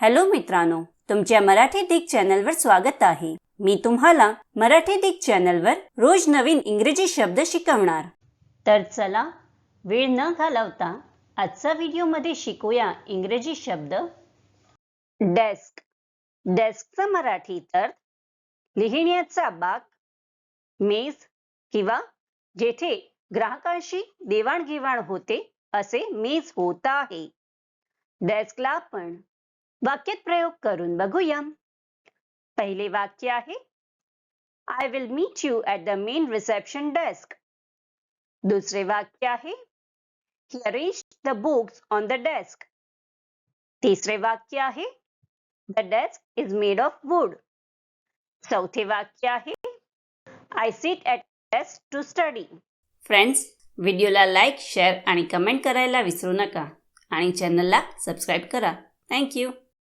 Hello मित्रांनो, तुमच्या मराठी दिग चॅनलवर स्वागत आहे। मी तुम्हाला मराठी दिग चॅनलवर रोज नवीन इंग्रजी शब्द शिकवणार। तर चला वेळ न घालवता आजच्या व्हिडिओमध्ये शिकूया इंग्रजी शब्द। डेस्क। डेस्कचा मराठी अर्थ लिहिण्याचा बाक, मेज किंवा जेथे ग्राहकांशी देवाणघेवाण होते असे मेज होत आहे। डेस्कला आपण वाक्यात प्रयोग करून बघूया। पहिले वाक्य आहे I will meet you at the main reception desk. दुसरे वाक्य आहे He arranged the books on the desk. तिसरे वाक्य आहे The desk is made of wood. चौथे वाक्य आहे I sit at desk to study. Friends, व्हिडिओला लाईक, शेअर आणि कमेंट करायला विसरू नका आणि चॅनलला सबस्क्राइब करा। Thank you.